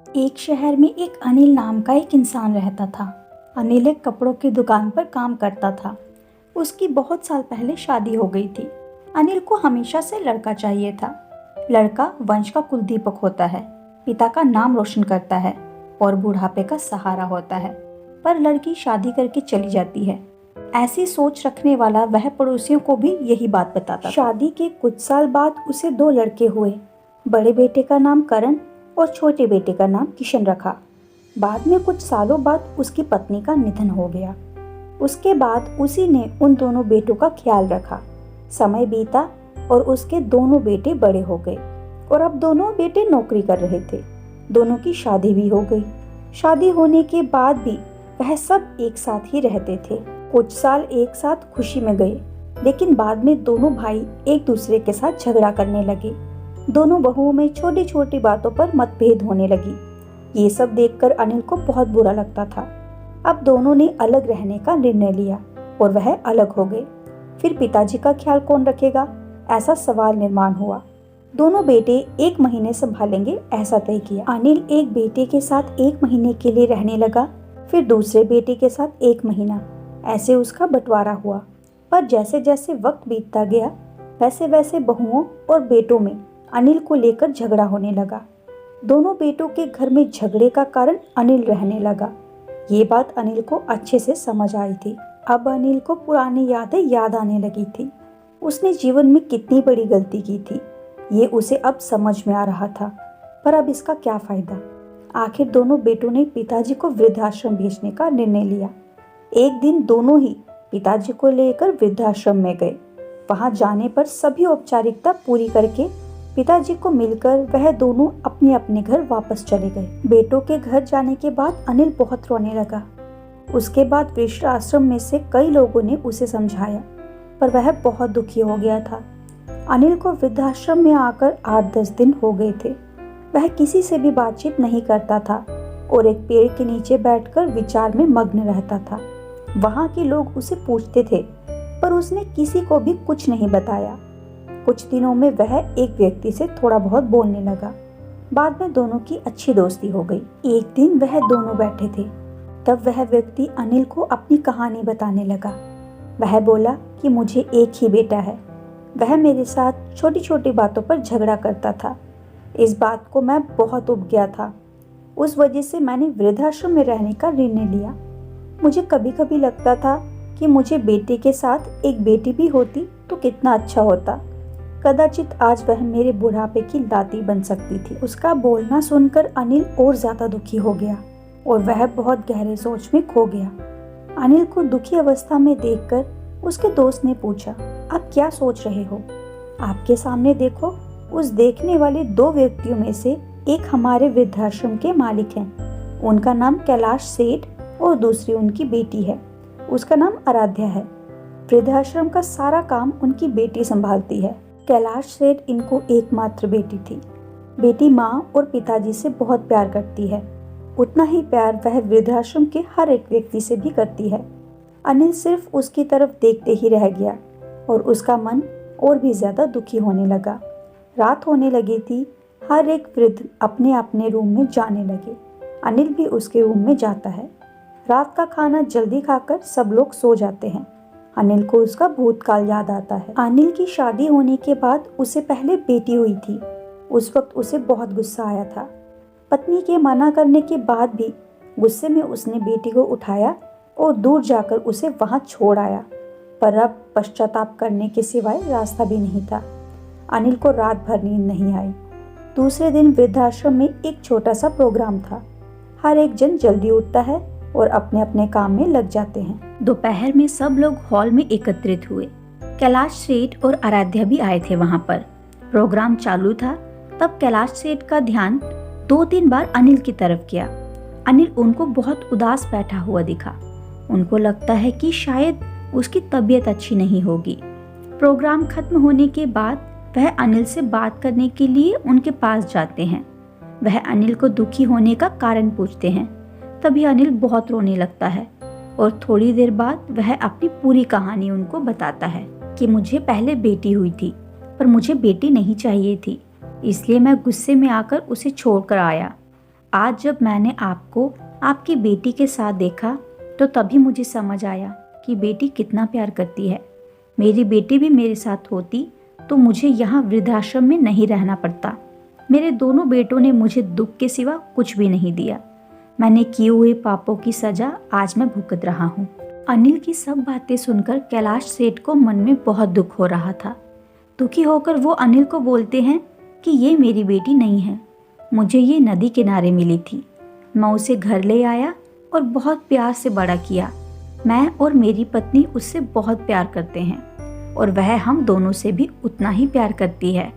एक शहर में एक अनिल नाम का एक इंसान रहता था। अनिल एक कपड़ों की दुकान पर काम करता था। उसकी बहुत साल पहले शादी हो गई थी। अनिल को हमेशा से लड़का चाहिए था। लड़का वंश का कुलदीपक होता है, पिता का नाम रोशन करता है और बुढ़ापे का सहारा होता है। पर लड़की शादी करके चली जाती है। ऐसी सोच रखने वाला वह पड़ोसियों को भी यही बात बताता था। शादी के कुछ साल बाद उसे 2 लड़के हुए। बड़े बेटे का नाम करण और छोटे बेटे का नाम किशन रखा। बाद में कुछ सालों बाद उसकी पत्नी का निधन हो गया। उसके बाद उसी ने उन दोनों बेटों का ख्याल रखा। समय बीता और उसके दोनों बेटे बड़े हो गए और अब दोनों बेटे नौकरी कर रहे थे। दोनों की शादी भी हो गई। शादी होने के बाद भी वह सब एक साथ ही रहते थे। कुछ साल एक साथ खुशी में गए, लेकिन बाद में दोनों भाई एक दूसरे के साथ झगड़ा करने लगे। दोनों बहुओं में छोटी छोटी बातों पर मतभेद होने लगी। ये सब देखकर अनिल को बहुत बुरा लगता था। अब दोनों ने अलग रहने का निर्णय लिया और वह अलग हो गए। फिर पिताजी का ख्याल कौन रखेगा, ऐसा सवाल निर्माण हुआ। दोनों बेटे 1 महीने संभालेंगे ऐसा तय किया। अनिल एक बेटे के साथ 1 महीने के लिए रहने लगा, फिर दूसरे बेटे के साथ 1 महीना। ऐसे उसका बंटवारा हुआ। पर जैसे जैसे वक्त बीतता गया, वैसे वैसे बहुओं और बेटों में अनिल को लेकर झगड़ा होने लगा। दोनों बेटों के घर में झगड़े का कारण अनिल रहने लगा। ये बात अनिल को अच्छे से समझ आई थी। अब अनिल को पुरानी यादें याद आने लगी थी। उसने जीवन में कितनी बड़ी गलती की थी, ये उसे अब समझ में आ रहा था। पर अब इसका क्या फायदा। आखिर दोनों बेटों ने पिताजी को वृद्धाश्रम भेजने का निर्णय लिया। एक दिन दोनों ही पिताजी को लेकर वृद्धाश्रम में गए। वहां जाने पर सभी औपचारिकता पूरी करके पिताजी को मिलकर वह दोनों अपने अपने घर वापस चले गए। बेटों के घर जाने के बाद अनिल बहुत रोने लगा। उसके बाद वृद्धाश्रम में से कई लोगों ने उसे समझाया, पर वह बहुत दुखी हो गया था। अनिल को वृद्धाश्रम में आकर 8-10 दिन हो गए थे। वह किसी से भी बातचीत नहीं करता था और एक पेड़ के नीचे बैठकर विचार में मग्न रहता था। वहां के लोग उसे पूछते थे, पर उसने किसी को भी कुछ नहीं बताया। कुछ दिनों में वह एक व्यक्ति से थोड़ा बहुत बोलने लगा। बाद में दोनों की अच्छी दोस्ती हो गई। एक दिन वह दोनों बैठे थे, तब वह व्यक्ति अनिल को अपनी कहानी बताने लगा। वह बोला कि मुझे एक ही बेटा है। वह मेरे साथ छोटी छोटी बातों पर झगड़ा करता था। इस बात को मैं बहुत उब गया था। उस वजह से मैंने वृद्धाश्रम में रहने का निर्णय लिया। मुझे कभी कभी लगता था कि मुझे बेटे के साथ एक बेटी भी होती तो कितना अच्छा होता। कदाचित आज वह मेरे बुढ़ापे की दादी बन सकती थी। उसका बोलना सुनकर अनिल और ज्यादा दुखी हो गया और वह बहुत गहरे सोच में खो गया। अनिल को दुखी अवस्था में देखकर उसके दोस्त ने पूछा, आप क्या सोच रहे हो? आपके सामने देखो। उस देखने वाले 2 व्यक्तियों में से एक हमारे वृद्धाश्रम के मालिक हैं। उनका नाम कैलाश सेठ और दूसरी उनकी बेटी है, उसका नाम आराध्या है। वृद्धाश्रम का सारा काम उनकी बेटी संभालती है। कैलाश सेठ इनको एकमात्र बेटी थी। बेटी माँ और पिताजी से बहुत प्यार करती है। उतना ही प्यार वह वृद्धाश्रम के हर एक व्यक्ति से भी करती है। अनिल सिर्फ उसकी तरफ देखते ही रह गया और उसका मन और भी ज्यादा दुखी होने लगा। रात होने लगी थी। हर एक वृद्ध अपने अपने रूम में जाने लगे। अनिल भी उसके रूम में जाता है। रात का खाना जल्दी खाकर सब लोग सो जाते हैं। अनिल को उसका भूतकाल याद आता है। अनिल की शादी होने के बाद उसे पहले बेटी हुई थी। उस वक्त उसे बहुत गुस्सा आया था। पत्नी के मना करने के बाद भी गुस्से में उसने बेटी को उठाया और दूर जाकर उसे वहां छोड़ आया। पर अब पश्चाताप करने के सिवाय रास्ता भी नहीं था। अनिल को रात भर नींद नहीं आई। दूसरे दिन वृद्धाश्रम में एक छोटा सा प्रोग्राम था। हर एक जन जल्दी उठता है और अपने अपने काम में लग जाते हैं। दोपहर में सब लोग हॉल में एकत्रित हुए। कैलाश सेठ और आराध्या भी आए थे वहां पर। प्रोग्राम चालू था, तब कैलाश सेठ का ध्यान 2-3 बार अनिल की तरफ गया। अनिल उनको बहुत उदास बैठा हुआ दिखा। उनको लगता है कि शायद उसकी तबीयत अच्छी नहीं होगी। प्रोग्राम खत्म होने के बाद वह अनिल से बात करने के लिए उनके पास जाते हैं। वह अनिल को दुखी होने का कारण पूछते हैं। तभी अनिल बहुत रोने लगता है और थोड़ी देर बाद वह अपनी पूरी कहानी उनको बताता है कि मुझे पहले बेटी हुई थी, पर मुझे बेटी नहीं चाहिए थी, इसलिए मैं गुस्से में आकर उसे छोड़कर आया। आज जब मैंने आपको आपकी बेटी के साथ देखा तो तभी मुझे समझ आया कि बेटी कितना प्यार करती है। मेरी बेटी भी मेरे साथ होती तो मुझे यहाँ वृद्धाश्रम में नहीं रहना पड़ता। मेरे दोनों बेटों ने मुझे दुख के सिवा कुछ भी नहीं दिया। मैंने किए हुए पापों की सजा आज मैं भुगत रहा हूँ। अनिल की सब बातें सुनकर कैलाश सेठ को मन में बहुत दुख हो रहा था। दुखी होकर वो अनिल को बोलते हैं कि ये मेरी बेटी नहीं है, मुझे ये नदी किनारे मिली थी। मैं उसे घर ले आया और बहुत प्यार से बड़ा किया। मैं और मेरी पत्नी उससे बहुत प्यार करते हैं और वह हम दोनों से भी उतना ही प्यार करती है।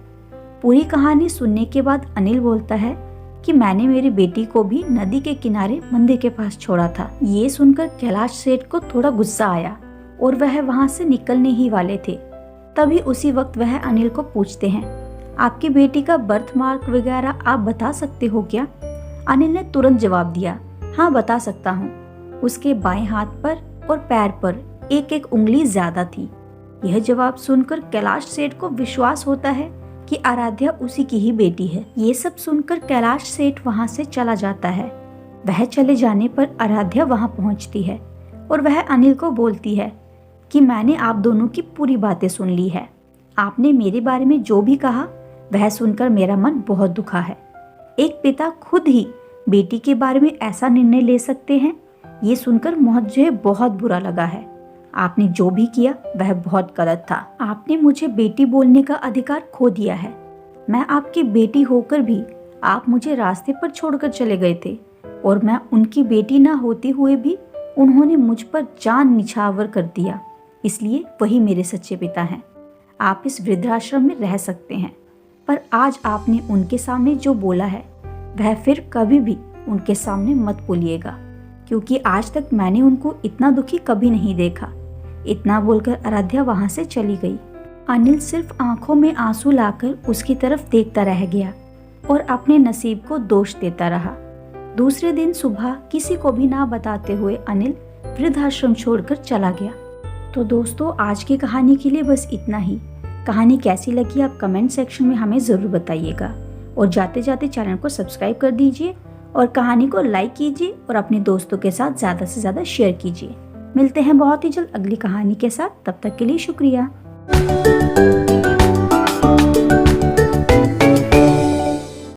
पूरी कहानी सुनने के बाद अनिल बोलता है कि मैंने मेरी बेटी को भी नदी के किनारे मंदिर के पास छोड़ा था। ये सुनकर कैलाश सेठ को थोड़ा गुस्सा आया और वह वहां से निकलने ही वाले थे। तभी उसी वक्त वह अनिल को पूछते हैं, आपकी बेटी का बर्थ मार्क वगैरह आप बता सकते हो क्या? अनिल ने तुरंत जवाब दिया, हाँ बता सकता हूँ। उसके बाएं हाथ पर और पैर पर एक एक उंगली ज्यादा थी। यह जवाब सुनकर कैलाश सेठ को विश्वास होता है कि आराध्या उसी की ही बेटी है। ये सब सुनकर कैलाश सेठ वहां से चला जाता है। वह चले जाने पर आराध्या वहां पहुंचती है और वह अनिल को बोलती है कि मैंने आप दोनों की पूरी बातें सुन ली है। आपने मेरे बारे में जो भी कहा वह सुनकर मेरा मन बहुत दुखा है। एक पिता खुद ही बेटी के बारे में ऐसा निर्णय ले सकते हैं, ये सुनकर मुझे बहुत बुरा लगा है। आपने जो भी किया वह बहुत गलत था। आपने मुझे बेटी बोलने का अधिकार खो दिया है। मैं आपकी बेटी होकर भी आप मुझे रास्ते पर छोड़कर चले गए थे और मैं उनकी बेटी ना होते हुए भी उन्होंने मुझ पर जान निछावर कर दिया। इसलिए वही मेरे सच्चे पिता हैं। आप इस वृद्धाश्रम में रह सकते हैं, पर आज आपने उनके सामने जो बोला है वह फिर कभी भी उनके सामने मत बोलिएगा, क्योंकि आज तक मैंने उनको इतना दुखी कभी नहीं देखा। इतना बोलकर आराध्या वहां से चली गई। अनिल सिर्फ आंखों में आंसू लाकर उसकी तरफ देखता रह गया और अपने नसीब को दोष देता रहा। दूसरे दिन सुबह किसी को भी ना बताते हुए अनिल वृद्धाश्रम छोड़कर चला गया। तो दोस्तों, आज की कहानी के लिए बस इतना ही। कहानी कैसी लगी आप कमेंट सेक्शन में हमें ज़रूर बताइएगा और जाते जाते चैनल को सब्सक्राइब कर दीजिए और कहानी को लाइक कीजिए और अपने दोस्तों के साथ ज़्यादा से ज़्यादा शेयर कीजिए। मिलते हैं बहुत ही जल्द अगली कहानी के साथ। तब तक के लिए शुक्रिया।